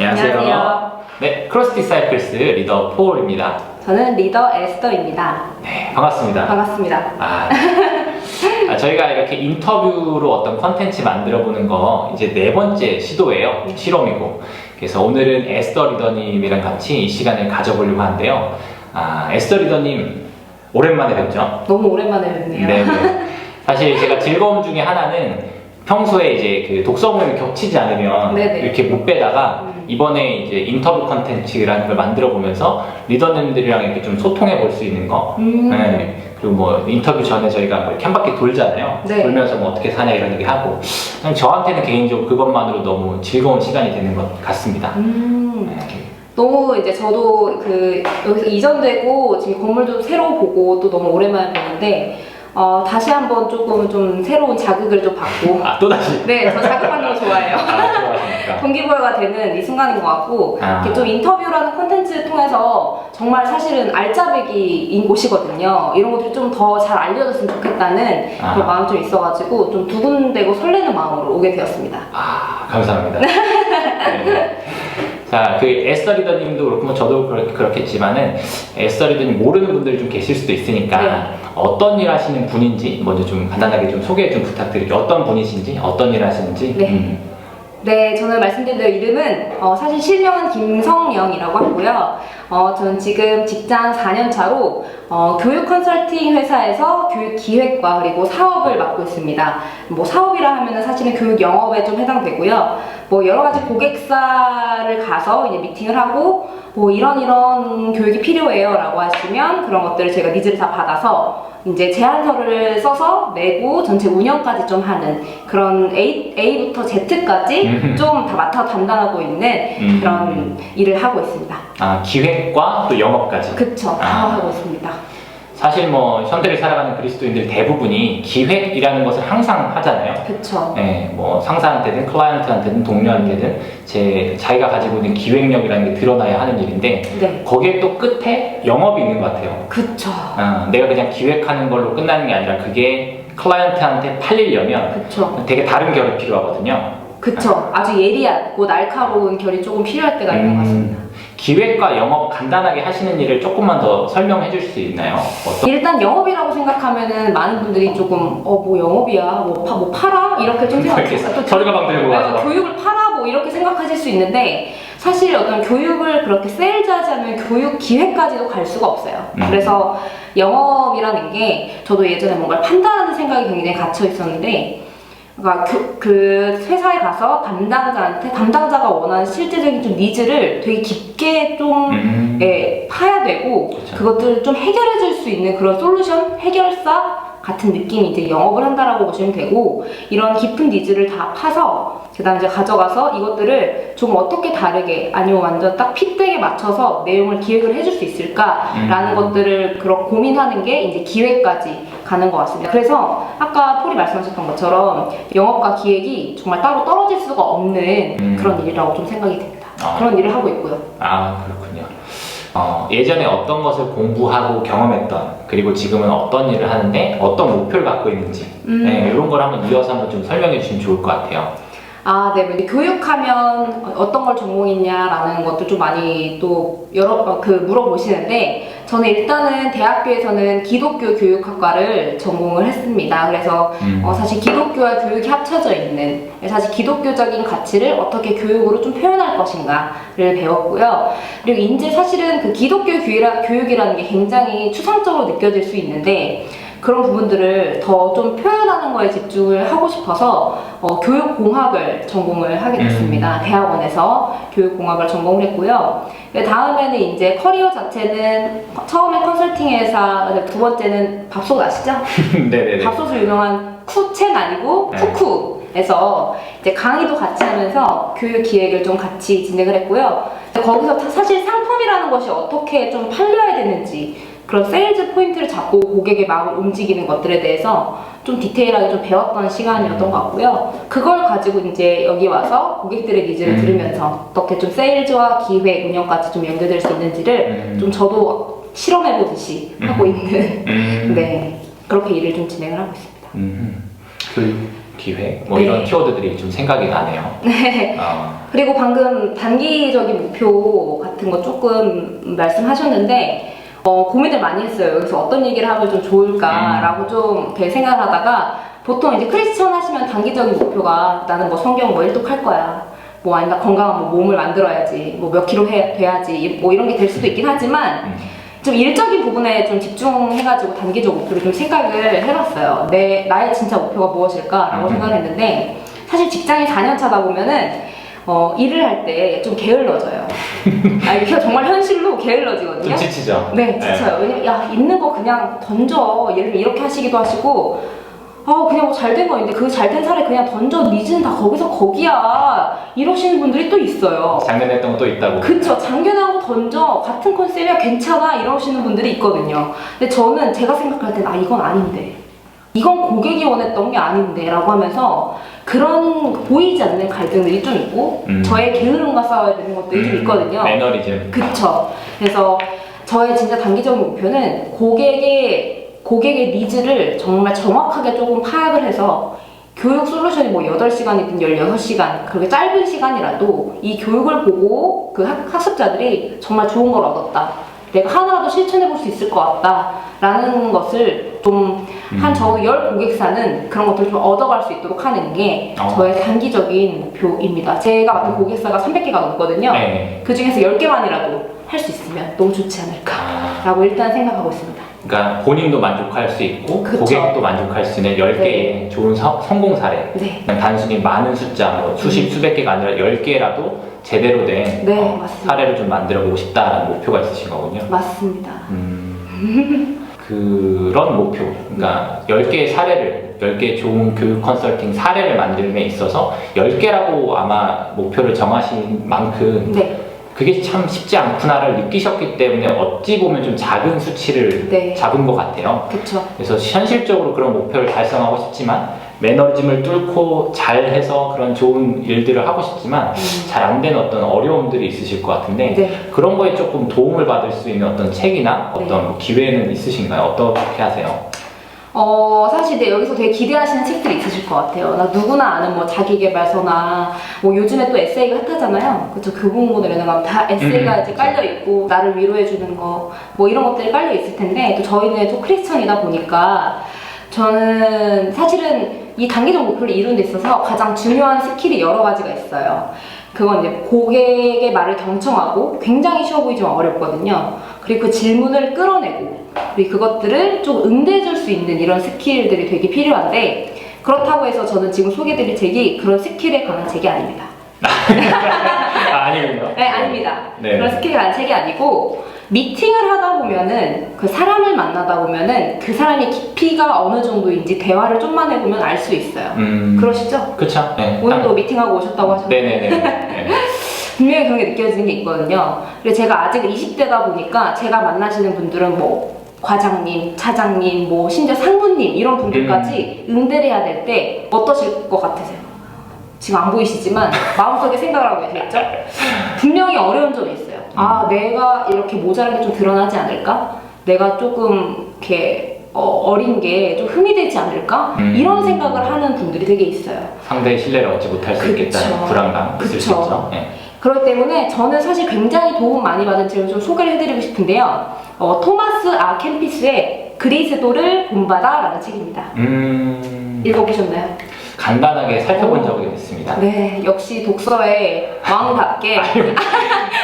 안녕하세요. 네, 크로스 디사이플스 리더 폴입니다. 저는 리더 에스더입니다. 네, 반갑습니다. 반갑습니다. 저희가 이렇게 인터뷰로 어떤 컨텐츠 만들어보는 거 이제 4번째 시도예요. 실험이고. 그래서 오늘은 에스더 리더님이랑 같이 이 시간을 가져보려고 하는데요. 에스더 리더님 오랜만에 뵙죠? 너무 오랜만에 뵙네요. 네. 사실 제가 즐거움 중에 하나는 평소에 이제 그 독서 모임이 겹치지 않으면 네네. 이렇게 못 빼다가 이번에 이제 인터뷰 컨텐츠라는 걸 만들어 보면서 리더님들이랑 이렇게 좀 소통해 볼 수 있는 거. 네. 그리고 뭐 인터뷰 전에 저희가 뭐 이렇게 한 바퀴 돌잖아요. 네. 돌면서 뭐 어떻게 사냐 이런 얘기 하고. 그냥 저한테는 개인적으로 그것만으로 너무 즐거운 시간이 되는 것 같습니다. 네. 너무 이제 저도 여기서 이전되고 지금 건물도 새로 보고 또 너무 오랜만에 보는데 다시 한번 조금 좀 새로운 자극을 좀 받고 또다시? 네, 저 자극받는 거 좋아해요. 좋아하십니까? 동기부여가 되는 이 순간인 것 같고 이렇게 좀 인터뷰라는 콘텐츠를 통해서 정말 사실은 알짜배기인 곳이거든요. 이런 것들이 좀 더 잘 알려졌으면 좋겠다는 그런 마음이 좀 있어가지고 좀 두근대고 설레는 마음으로 오게 되었습니다. 감사합니다. 네. 자, 그 에스더 리더님도 그렇고 뭐 저도 그렇겠지만은 에스더 리더님 모르는 분들이 좀 계실 수도 있으니까 네. 어떤 일 하시는 분인지 먼저 좀 간단하게 좀 소개 좀 부탁드릴게요. 어떤 분이신지, 어떤 일 하시는지. 네. 네, 저는 말씀드린 대로 이름은 사실 실명은 김성영이라고 하고요. 저는 지금 직장 4년 차로 교육 컨설팅 회사에서 교육 기획과 그리고 사업을 맡고 있습니다. 뭐 사업이라 하면은 사실은 교육 영업에 좀 해당되고요. 뭐 여러 가지 고객사를 가서 이제 미팅을 하고 뭐 이런 교육이 필요해요 라고 하시면 그런 것들을 제가 니즈를 다 받아서 이제 제안서를 써서 내고 전체 운영까지 좀 하는 그런 A부터 Z까지 좀 다 맡아 담당하고 있는 그런 일을 하고 있습니다. 기획과 또 영업까지. 그쵸, 다 하고 있습니다. 사실 뭐 현대를 살아가는 그리스도인들 대부분이 기획이라는 것을 항상 하잖아요. 그쵸. 네, 뭐 상사한테든 클라이언트한테든 동료한테든 자기가 가지고 있는 기획력이라는 게 드러나야 하는 일인데 네. 거기에 또 끝에 영업이 있는 것 같아요. 그쵸. 내가 그냥 기획하는 걸로 끝나는 게 아니라 그게 클라이언트한테 팔리려면 그쵸. 되게 다른 결이 필요하거든요. 그쵸. 아주 예리하고 날카로운 결이 조금 필요할 때가 있는 것 같습니다. 기획과 영업 간단하게 하시는 일을 조금만 더 설명해 줄 수 있나요? 일단 영업이라고 생각하면은 많은 분들이 조금 뭐 영업이야 뭐 팔아? 이렇게 좀 생각해요. 서류 가방 들고 가서 교육을 팔아? 뭐 이렇게 생각하실 수 있는데 사실 어떤 교육을 그렇게 세일즈하지 않으면 교육 기획까지도 갈 수가 없어요. 그래서 영업이라는 게 저도 예전에 뭔가를 판다는 생각이 굉장히 갇혀 있었는데 그러니까 그 회사에 가서 담당자가 원하는 실제적인 좀 니즈를 되게 깊게 좀 파야 되고 그쵸. 그것들을 좀 해결해 줄 수 있는 그런 솔루션 해결사 같은 느낌이 이제 영업을 한다라고 보시면 되고 이런 깊은 니즈를 다 파서 그다음 이제 가져가서 이것들을 좀 어떻게 다르게 아니면 완전 딱 핏백에 맞춰서 내용을 기획을 해줄 수 있을까라는 것들을 그런 고민하는 게 이제 기획까지 가는 것 같습니다. 그래서 아까 폴이 말씀하셨던 것처럼 영업과 기획이 정말 따로 떨어질 수가 없는 그런 일이라고 좀 생각이 됩니다. 그런 일을 하고 있고요. 그렇군요. 예전에 어떤 것을 공부하고 경험했던 그리고 지금은 어떤 일을 하는데 어떤 목표를 갖고 있는지 이런 걸 한번 이어서 한번 좀 설명해 주시면 좋을 것 같아요. 네. 근데 교육하면 어떤 걸 전공했냐라는 것도 좀 많이 또 물어보시는데 저는 일단은 대학교에서는 기독교 교육학과를 전공을 했습니다. 그래서 사실 기독교와 교육이 합쳐져 있는 사실 기독교적인 가치를 어떻게 교육으로 좀 표현할 것인가를 배웠고요. 그리고 이제 사실은 그 기독교 교육이라는 게 굉장히 추상적으로 느껴질 수 있는데 그런 부분들을 더 좀 표현하는 거에 집중을 하고 싶어서 교육공학을 전공을 하게 됐습니다. 대학원에서 교육공학을 전공을 했고요. 다음에는 이제 커리어 자체는 처음에 컨설팅 회사, 두 번째는 밥솥 아시죠? 네네네. 밥솥으로 유명한 쿠첸 아니고 쿠쿠에서 이제 강의도 같이 하면서 교육 기획을 좀 같이 진행을 했고요. 거기서 사실 상품이라는 것이 어떻게 좀 팔려야 되는지 그런 세일즈 포인트를 잡고 고객의 마음을 움직이는 것들에 대해서 좀 디테일하게 좀 배웠던 시간이었던 것 같고요. 그걸 가지고 이제 여기 와서 고객들의 니즈를 들으면서 어떻게 좀 세일즈와 기획, 운영까지 좀 연결될 수 있는지를 좀 저도 실험해보듯이 하고 있는 네, 그렇게 일을 좀 진행을 하고 있습니다. 기회 뭐 네. 이런 키워드들이 좀 생각이 나네요. 네. 그리고 방금 단기적인 목표 같은 거 조금 말씀하셨는데 고민을 많이 했어요. 여기서 어떤 얘기를 하면 좀 좋을까라고 좀 이렇게 생각을 하다가 보통 이제 크리스천 하시면 단기적인 목표가 나는 뭐 성경 뭐 일독할 거야. 뭐 아니면 나 건강한 뭐 몸을 만들어야지. 뭐 몇 킬로 돼야지. 뭐 이런 게 될 수도 있긴 하지만 좀 일적인 부분에 좀 집중해가지고 단기적 목표를 좀 생각을 해봤어요. 나의 진짜 목표가 무엇일까라고 생각을 했는데 사실 직장인 4년 차다 보면은 일을 할 때 좀 게을러져요. 이게 정말 현실로 게을러지거든요. 좀 지치죠? 네, 지쳐요. 왜냐면 야 있는 거 그냥 던져. 예를 들면 이렇게 하시기도 하시고 그냥 뭐 잘 된 거 있는데 그 잘 된 살에 그냥 던져. 니즈는 다 거기서 거기야. 이러시는 분들이 또 있어요. 작년에 했던 것도 있다고. 그쵸. 작년에 한 거 던져. 같은 컨셉이야 괜찮아. 이러시는 분들이 있거든요. 근데 저는 제가 생각할 때는 이건 아닌데. 이건 고객이 원했던 게 아닌데 라고 하면서 그런 보이지 않는 갈등들이 좀 있고 저의 게으름과 싸워야 되는 것들이 좀 있거든요. 매너리즘. 그쵸. 그래서 저의 진짜 단기적인 목표는 고객의 니즈를 정말 정확하게 조금 파악을 해서 교육 솔루션이 뭐 8시간이든 16시간 그렇게 짧은 시간이라도 이 교육을 보고 그 학습자들이 정말 좋은 걸 얻었다. 내가 하나라도 실천해 볼 수 있을 것 같다 라는 것을 좀 한 적어도 10 고객사는 그런 것들을 좀 얻어갈 수 있도록 하는 게 저의 단기적인 목표입니다. 제가 맡은 고객사가 300개가 넘거든요. 네. 그 중에서 10개만이라도 할 수 있으면 너무 좋지 않을까 라고 일단 생각하고 있습니다. 그러니까 본인도 만족할 수 있고 그쵸. 고객도 만족할 수 있는 10개의 네. 좋은 성공 사례. 네. 그냥 단순히 많은 숫자, 뭐 수십, 수백 개가 아니라 10개라도 제대로 된 네, 맞습니다. 사례를 좀 만들어 보고 싶다라는 목표가 있으신 거군요. 맞습니다. 그런 목표, 그러니까 10개의 사례를, 10개의 좋은 교육 컨설팅 사례를 만들m에 있어서 10개라고 아마 목표를 정하신 만큼 네. 그게 참 쉽지 않구나를 느끼셨기 때문에 어찌 보면 좀 작은 수치를 네. 잡은 것 같아요. 그쵸. 그래서 현실적으로 그런 목표를 달성하고 싶지만 매너리즘을 뚫고 잘해서 그런 좋은 일들을 하고 싶지만 잘 안 되는 어떤 어려움들이 있으실 것 같은데 네. 그런 거에 조금 도움을 받을 수 있는 어떤 책이나 어떤 네. 뭐 기회는 있으신가요? 어떻게 하세요? 사실 여기서 되게 기대하시는 책들이 있으실 것 같아요. 나 누구나 아는 뭐 자기계발서나 뭐 요즘에 또 에세이가 핫하잖아요. 그쵸. 그 부분들에 가면 다 에세이가 이제 깔려 있고 나를 위로해주는 거 뭐 이런 것들이 깔려 있을 텐데 또 저희는 또 크리스천이다 보니까 저는 사실은 이 단기적 목표를 이루는 데 있어서 가장 중요한 스킬이 여러 가지가 있어요. 그건 이제 고객의 말을 경청하고 굉장히 쉬워 보이지만 어렵거든요. 그리고 그 질문을 끌어내고 그리고 그것들을 좀 응대해줄 수 있는 이런 스킬들이 되게 필요한데 그렇다고 해서 저는 지금 소개해드릴 책이 그런 스킬에 관한 책이 아닙니다. 아니군요. 네, 아닙니다. 네. 그런 스킬에 관한 책이 아니고 미팅을 하다 보면은 그 사람을 만나다 보면은 그 사람의 깊이가 어느 정도인지 대화를 좀만 해보면 알 수 있어요. 그러시죠? 그쵸. 네. 오늘도 미팅하고 오셨다고 하셨는데 네네네. 네. 분명히 그런 게 느껴지는 게 있거든요. 그리고 제가 아직 20대다 보니까 제가 만나시는 분들은 뭐 과장님, 차장님, 뭐 심지어 상무님 이런 분들까지 응대를 해야 될 때 어떠실 것 같으세요? 지금 안 보이시지만 마음속에 생각을 하고 계시겠죠? 분명히 어려운 점이 있어요. 내가 이렇게 모자란 게 좀 드러나지 않을까? 내가 조금 이렇게 어린 게 좀 흠이 되지 않을까? 이런 생각을 하는 분들이 되게 있어요. 상대의 신뢰를 얻지 못할 수 있겠다는 불안감 있을 수 있죠. 네. 그렇기 때문에 저는 사실 굉장히 도움 많이 받은 책을 좀 소개를 해드리고 싶은데요. 토마스 아 캠피스의 그리스도를 본받아 라는 책입니다. 읽어보셨나요? 간단하게 살펴본 적이 있습니다. 네, 역시 독서의 왕답게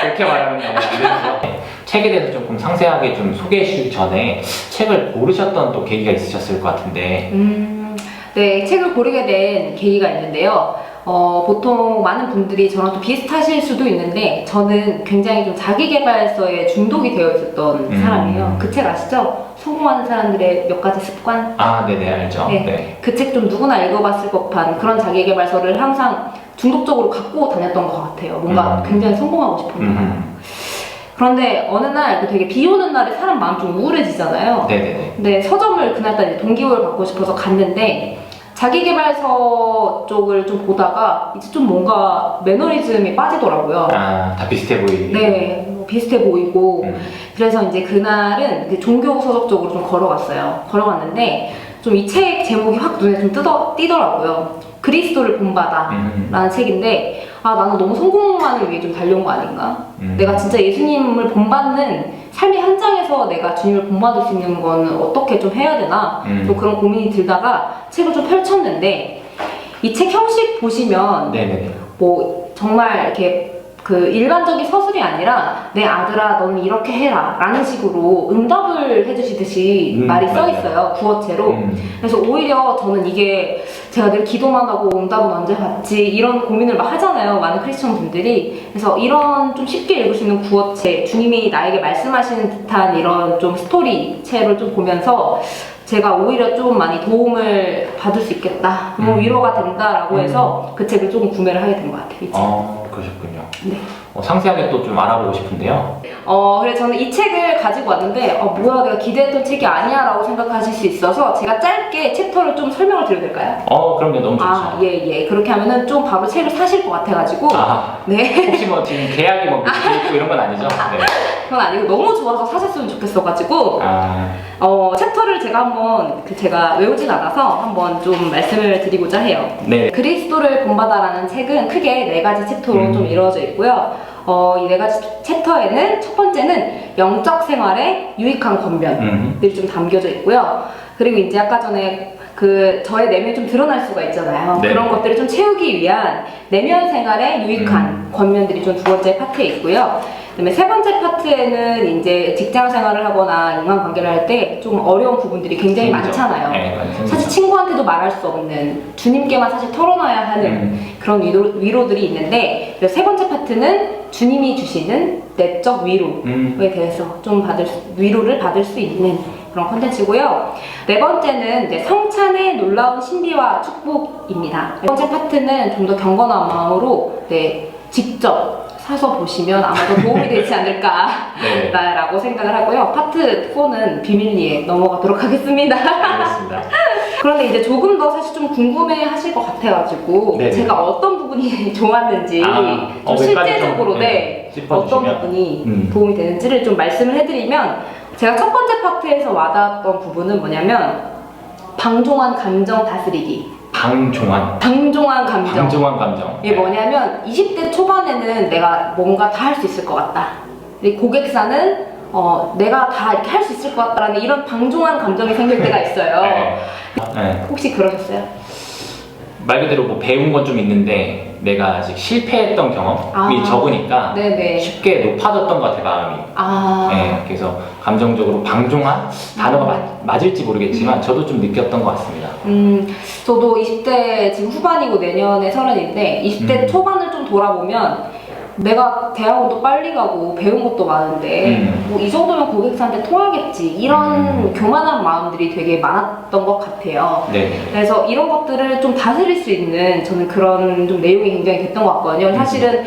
그렇게 말하는 건 안 되죠. 책에 대해서 조금 상세하게 좀 소개해 주시기 전에 책을 고르셨던 또 계기가 있으셨을 것 같은데 네, 책을 고르게 된 계기가 있는데요. 보통 많은 분들이 저랑 또 비슷하실 수도 있는데 저는 굉장히 좀 자기계발서에 중독이 되어 있었던 사람이에요. 그 책 아시죠? 성공하는 사람들의 몇 가지 습관? 아, 네네, 알죠. 네. 네. 그 책 좀 누구나 읽어봤을 법한 그런 자기계발서를 항상 중독적으로 갖고 다녔던 것 같아요. 뭔가 굉장히 성공하고 싶은 그런데 어느 날 되게 비 오는 날에 사람 마음 좀 우울해지잖아요. 네네네. 근데 서점을 그날따라 이제 동기부여를 받고 싶어서 갔는데 자기계발서 쪽을 좀 보다가 이제 좀 뭔가 매너리즘이 빠지더라고요. 다 비슷해 보이고. 네, 뭐 비슷해 보이고. 그래서 이제 그날은 그 종교 서적 쪽으로 좀 걸어갔어요. 걸어갔는데 좀 이 책 제목이 확 눈에 좀 띄더라고요. 그리스도를 본받아라는 책인데 나는 너무 성공만을 위해 좀 달려온 거 아닌가? 내가 진짜 예수님을 본받는 삶의 현장에서 내가 주님을 본받을 수 있는 건 어떻게 좀 해야 되나? 또 그런 고민이 들다가 책을 좀 펼쳤는데 이 책 형식 보시면 네네네. 뭐 정말 이렇게 그 일반적인 서술이 아니라 내 아들아 너는 이렇게 해라 라는 식으로 응답을 해주시듯이 말이 써 있어요. 구어체로. 그래서 오히려 저는 이게 제가 늘 기도만 하고 응답은 언제 받지 이런 고민을 막 하잖아요. 많은 크리스천 분들이. 그래서 이런 좀 쉽게 읽을 수 있는 구어체, 주님이 나에게 말씀하시는 듯한 이런 좀 스토리체를 좀 보면서 제가 오히려 좀 많이 도움을 받을 수 있겠다, 너무 위로가 된다라고 해서 그 책을 조금 구매를 하게 된 것 같아요. 이 책. 그러셨군요. 네. 상세하게 또 좀 알아보고 싶은데요. 그래서 저는 이 책을 가지고 왔는데 뭐야 내가 기대했던 책이 아니야 라고 생각하실 수 있어서 제가 짧게 챕터를 좀 설명을 드려도 될까요? 그럼요. 너무 좋죠. 예. 그렇게 하면은 좀 바로 책을 사실 것 같아가지고 네. 혹시 뭐 지금 계약이 뭐 밑에 있고 이런 건 아니죠? 네. 그건 아니고 너무 좋아서 사셨으면 좋겠어가지고 챕터를 제가 한번 제가 외우진 않아서 한번 좀 말씀을 드리고자 해요. 네. 그리스도를 본받아라는 책은 크게 4가지 챕터로 좀 이루어져 있고요. 이 4가지 챕터에는 첫 번째는 영적 생활에 유익한 권면들이 좀 담겨져 있고요. 그리고 이제 아까 전에 저의 내면이 좀 드러날 수가 있잖아요. 네. 그런 것들을 좀 채우기 위한 내면 생활에 유익한 권면들이 좀 2번째 파트에 있고요. 그다음에 3번째 파트에는 이제 직장 생활을 하거나 인간관계를 할 때 좀 어려운 부분들이 굉장히 많잖아요. 네, 사실 친구한테도 말할 수 없는, 주님께만 사실 털어놔야 하는 그런 위로들이 있는데, 그래서 3번째 파트는 주님이 주시는 내적 위로에 대해서 좀 위로를 받을 수 있는 그런 컨텐츠고요. 4번째는 이제 성찬의 놀라운 신비와 축복입니다. 4번째 파트는 좀 더 경건한 마음으로 직접 사서 보시면 아마도 도움이 되지 않을까라고 생각을 하고요. 파트 4는 비밀리에 넘어가도록 하겠습니다. 알겠습니다. 그런데 이제 조금 더 사실 좀 궁금해 하실 것 같아가지고 네네. 제가 어떤 부분이 좋았는지 좀 실제적으로 어떤 부분이 도움이 되는지를 좀 말씀을 해드리면, 제가 첫 번째 파트에서 와닿았던 부분은 뭐냐면 방종한 감정 다스리기. 방종한 감정. 이게 뭐냐면 20대 초반에는 내가 뭔가 다 할 수 있을 것 같다. 근데 고객사는 내가 다 이렇게 할 수 있을 것 같다라는 이런 방종한 감정이 생길 때가 있어요. 네. 혹시 그러셨어요? 말 그대로 뭐 배운 건 좀 있는데 내가 아직 실패했던 경험이 적으니까 네네. 쉽게 높아졌던 것 같아요, 마음이. 네, 그래서 감정적으로 방종한 단어가 맞을지 모르겠지만 저도 좀 느꼈던 것 같습니다. 저도 20대 지금 후반이고 내년에 30인데 20대 초반을 좀 돌아보면 내가 대학원도 빨리 가고 배운 것도 많은데 뭐 이 정도면 고객사한테 통하겠지, 이런 교만한 마음들이 되게 많았던 것 같아요. 네. 그래서 이런 것들을 좀 다스릴 수 있는 저는 그런 좀 내용이 굉장히 됐던 것 같거든요. 사실은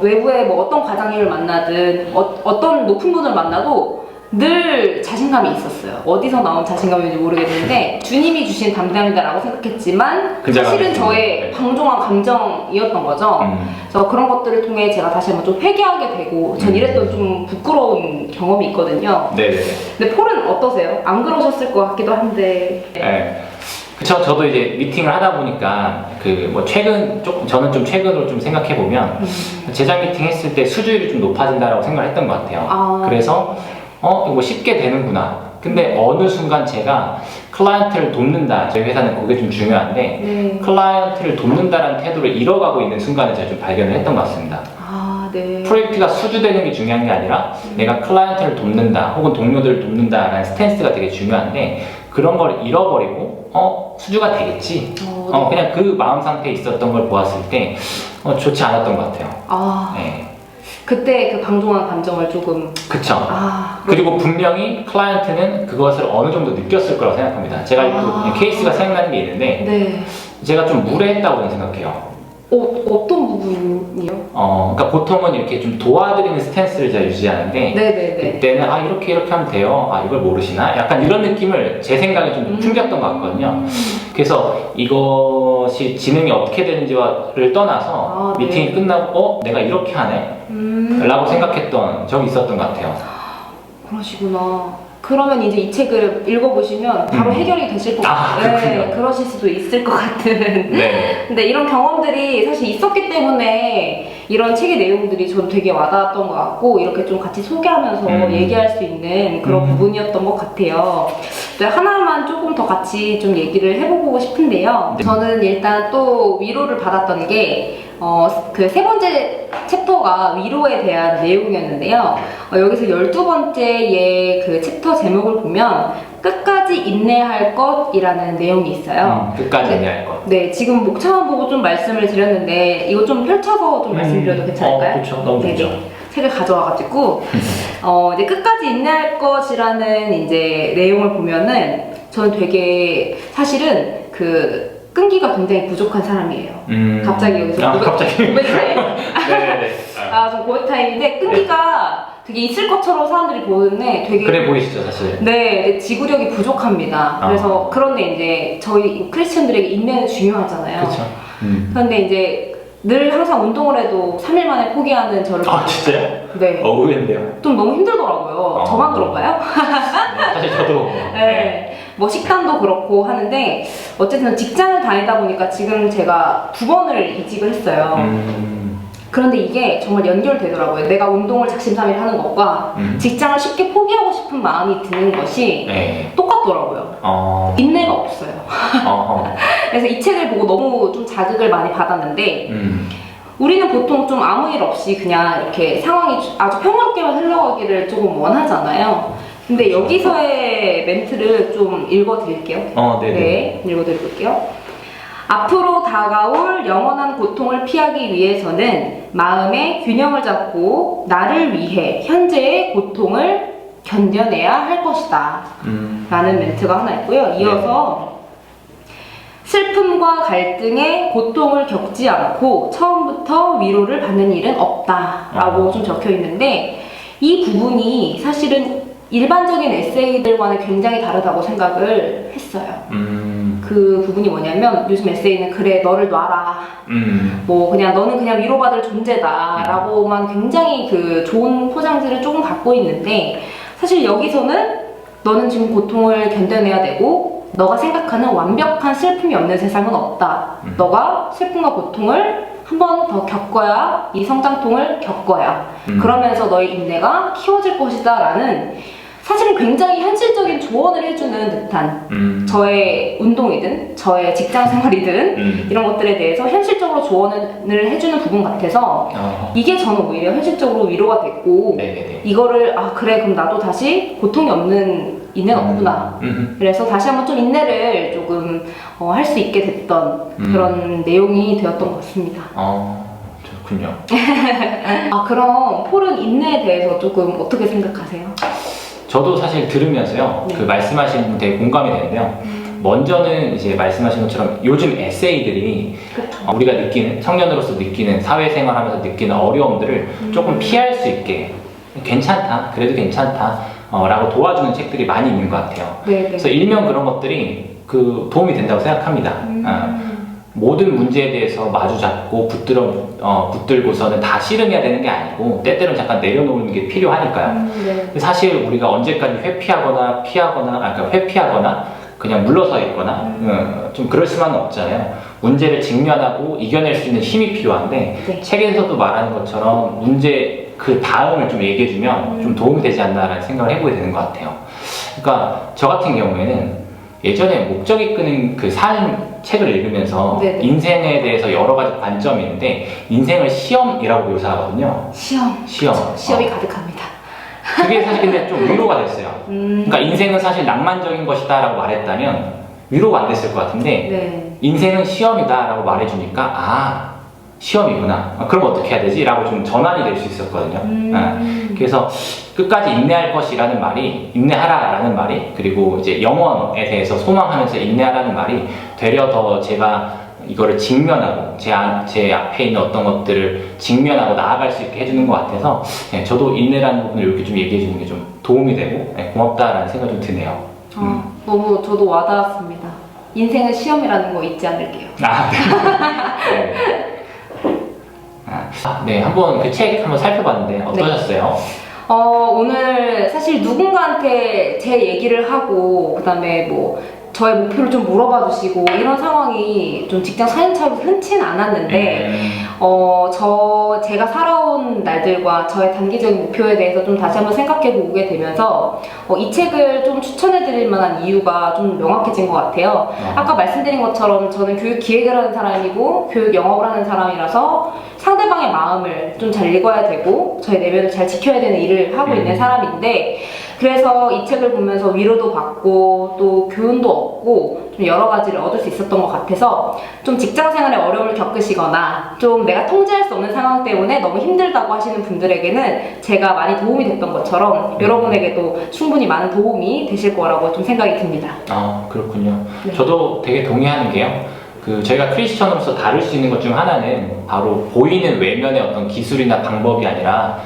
외부에 뭐 어떤 과장님을 만나든 어떤 높은 분을 만나도 늘 자신감이 있었어요. 어디서 나온 자신감인지 모르겠는데 주님이 주신 담당이다라고 생각했지만 사실은 저의 방종한 감정이었던 거죠. 그래서 그런 것들을 통해 제가 다시 한번 좀 회개하게 되고, 전 이랬던 좀 부끄러운 경험이 있거든요. 네네. 근데 폴은 어떠세요? 안 그러셨을 것 같기도 한데. 네. 그쵸. 저도 이제 미팅을 하다 보니까 저는 좀 최근으로 좀 생각해 보면 제작 미팅 했을 때 수주율이 좀 높아진다라고 생각을 했던 것 같아요. 그래서 이거 쉽게 되는구나. 근데 어느 순간 제가 클라이언트를 돕는다, 저희 회사는 그게 좀 중요한데 클라이언트를 돕는다라는 태도를 잃어가고 있는 순간을 제가 좀 발견을 했던 것 같습니다. 네. 프로젝트가 수주되는 게 중요한 게 아니라 내가 클라이언트를 돕는다 혹은 동료들을 돕는다라는 스탠스가 되게 중요한데, 그런 걸 잃어버리고 수주가 되겠지, 그냥 그 마음 상태에 있었던 걸 보았을 때 좋지 않았던 것 같아요. 네. 그때 그 방종한 감정을 조금. 그쵸. 그리고 분명히 클라이언트는 그것을 어느 정도 느꼈을 거라고 생각합니다. 제가 케이스가 생각나는 게 있는데 제가 좀 무례했다고 저는 생각해요. 어떤 부분이요? 그러니까 보통은 이렇게 좀 도와드리는 스탠스를 제가 유지하는데 그때는 이렇게 하면 돼요. 이걸 모르시나? 약간 이런 느낌을 제 생각에 좀 풍겼던 것 같거든요. 그래서 이것이 진행이 어떻게 되는지를 떠나서 미팅이 끝나고 내가 이렇게 하네? 라고 생각했던 적이 있었던 것 같아요. 그러시구나. 그러면 이제 이 책을 읽어보시면 바로 해결이 되실 것 같아요. 그렇군요. 그러실 수도 있을 것 같은. 네. 근데 이런 경험들이 사실 있었기 때문에 이런 책의 내용들이 저도 되게 와닿았던 것 같고, 이렇게 좀 같이 소개하면서 얘기할 수 있는 그런 부분이었던 것 같아요. 하나만 조금 더 같이 좀 얘기를 해보고 싶은데요. 네. 저는 일단 또 위로를 받았던 게, 그 세 번째 챕터가 위로에 대한 내용이었는데요. 여기서 12번째의 그 챕터 제목을 보면 끝까지 인내할 것이라는 내용이 있어요. 끝까지 인내할 것. 네, 지금 목차만 보고 좀 말씀을 드렸는데 이거 좀 펼쳐서 좀 말씀드려도 괜찮을까요? 그렇죠. 너무 좋죠. 네네. 책을 가져와가지고 이제 끝까지 인내할 것이라는 이제 내용을 보면은 저는 되게 사실은 그 끈기가 굉장히 부족한 사람이에요. 갑자기 여기서 갑자기. 고백 타임? 네네네. 좀 고백 타임인데 끈기가 되게 있을 것처럼 사람들이 보는데 되게 그래 보이시죠, 사실. 네, 근데 지구력이 부족합니다. 그래서 그런데 이제 저희 크리스천들에게 인내는 중요하잖아요. 그렇죠. 그런데 이제 늘 항상 운동을 해도 3일 만에 포기하는 저를 진짜요? 네. 의외인데요. 좀 너무 힘들더라고요. 저만 그런가요? 사실 저도. 네. 뭐 식단도 그렇고 하는데 어쨌든 직장을 다니다 보니까 지금 제가 2번을 이직을 했어요. 그런데 이게 정말 연결되더라고요. 내가 운동을 작심삼일 하는 것과 직장을 쉽게 포기하고 싶은 마음이 드는 것이 똑같더라고요. 인내가 없어요. 그래서 이 책을 보고 너무 좀 자극을 많이 받았는데 우리는 보통 좀 아무 일 없이 그냥 이렇게 상황이 아주 평화롭게만 흘러가기를 조금 원하잖아요. 근데 여기서의 멘트를 좀 읽어드릴게요. 네네. 네, 읽어드릴게요. 앞으로 다가올 영원한 고통을 피하기 위해서는 마음의 균형을 잡고 나를 위해 현재의 고통을 견뎌내야 할 것이다. 라는 멘트가 하나 있고요. 이어서 슬픔과 갈등에 고통을 겪지 않고 처음부터 위로를 받는 일은 없다. 라고 좀 적혀 있는데 이 부분이 사실은 일반적인 에세이들과는 굉장히 다르다고 생각을 했어요. 그 부분이 뭐냐면 요즘 에세이는 그래 너를 놔라 뭐 그냥 너는 그냥 위로받을 존재다 라고만 굉장히 그 좋은 포장지를 조금 갖고 있는데 사실 여기서는 너는 지금 고통을 견뎌내야 되고 너가 생각하는 완벽한 슬픔이 없는 세상은 없다. 너가 슬픔과 고통을 한 번 더 겪어야 이 성장통을 겪어야 그러면서 너의 인내가 키워질 것이다 라는 사실은 굉장히 현실적인 조언을 해주는 듯한 저의 운동이든 저의 직장 생활이든 이런 것들에 대해서 현실적으로 조언을 해주는 부분 같아서 이게 저는 오히려 현실적으로 위로가 됐고 이거를 그래 그럼 나도 다시 고통이 없는 인내가 없구나 그래서 다시 한번 좀 인내를 조금 할 수 있게 됐던 그런 내용이 되었던 것 같습니다. 그렇군요. 그럼 폴은 인내에 대해서 조금 어떻게 생각하세요? 저도 사실 들으면서요, 그 말씀하신 분 되게 공감이 되는데요. 먼저는 이제 말씀하신 것처럼 요즘 에세이들이 우리가 느끼는, 청년으로서 느끼는, 사회생활 하면서 느끼는 어려움들을 조금 피할 수 있게 괜찮다, 그래도 괜찮다, 라고 도와주는 책들이 많이 있는 것 같아요. 그래서 일명 그런 것들이 그 도움이 된다고 생각합니다. 모든 문제에 대해서 마주 잡고 붙들고서는 다 씨름해야 되는 게 아니고 때때로는 잠깐 내려놓는 게 필요하니까요. 사실 우리가 언제까지 회피하거나 회피하거나 그냥 물러서 있거나 좀 그럴 수만은 없잖아요. 문제를 직면하고 이겨낼 수 있는 힘이 필요한데 책에서도 말하는 것처럼 문제 그 다음을 좀 얘기해주면 좀 도움이 되지 않나라는 생각을 해보게 되는 것 같아요. 그러니까 저 같은 경우에는 예전에 목적이 끄는 그 삶 책을 읽으면서 인생에 대해서 여러 가지 관점이 있는데 인생을 시험이라고 묘사하거든요. 시험이 가득합니다. 그게 사실 근데 좀 위로가 됐어요. 그러니까 인생은 사실 낭만적인 것이다 라고 말했다면 위로가 안 됐을 것 같은데 인생은 시험이다 라고 말해주니까 시험이구나. 그럼 어떻게 해야 되지? 라고 좀 전환이 될 수 있었거든요. 그래서 끝까지 인내할 것이라는 말이, 인내하라 라는 말이, 그리고 이제 영원에 대해서 소망하면서 인내하라는 말이 되려 더 제가 이거를 직면하고 제 앞에 있는 어떤 것들을 직면하고 나아갈 수 있게 해주는 것 같아서 저도 인내라는 부분을 이렇게 좀 얘기해 주는 게 좀 도움이 되고 고맙다라는 생각이 좀 드네요. 너무 저도 와닿았습니다. 인생은 시험이라는 거 잊지 않을게요. 네, 한번 그 책 한번 살펴봤는데 어떠셨어요? 오늘 사실 누군가한테 제 얘기를 하고 그다음에 뭐 저의 목표를 좀 물어봐 주시고 이런 상황이 좀 직장 사연처럼 흔치는 않았는데 제가 살아온 날들과 저의 단기적인 목표에 대해서 좀 다시 한번 생각해 보게 되면서 이 책을 좀 추천해 드릴 만한 이유가 좀 명확해진 것 같아요. 아까 말씀드린 것처럼 저는 교육 기획을 하는 사람이고 교육 영업을 하는 사람이라서 상대방의 마음을 좀 잘 읽어야 되고 저의 내면을 잘 지켜야 되는 일을 하고 있는 사람인데 그래서 이 책을 보면서 위로도 받고 또 교훈도 얻고 좀 여러 가지를 얻을 수 있었던 것 같아서 좀 직장 생활에 어려움을 겪으시거나 좀 내가 통제할 수 없는 상황 때문에 너무 힘들다고 하시는 분들에게는 제가 많이 도움이 됐던 것처럼 여러분에게도 충분히 많은 도움이 되실 거라고 좀 생각이 듭니다. 그렇군요. 네. 저도 되게 동의하는 게요. 저희가 크리스천으로서 다룰 수 있는 것 중 하나는 바로 보이는 외면의 어떤 기술이나 방법이 아니라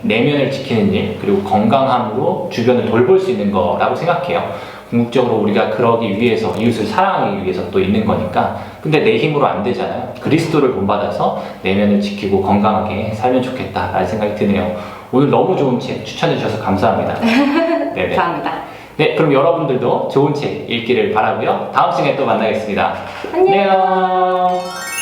내면을 지키는 일, 그리고 건강함으로 주변을 돌볼 수 있는 거라고 생각해요. 궁극적으로 우리가 그러기 위해서 이웃을 사랑하기 위해서 또 있는 거니까. 근데 내 힘으로 안 되잖아요. 그리스도를 본받아서 내면을 지키고 건강하게 살면 좋겠다라는 생각이 드네요. 오늘 너무 좋은 책 추천해 주셔서 감사합니다. 네네. 감사합니다. 네, 그럼 여러분들도 좋은 책 읽기를 바라고요. 다음 시간에 또 만나겠습니다. 안녕. 안녕.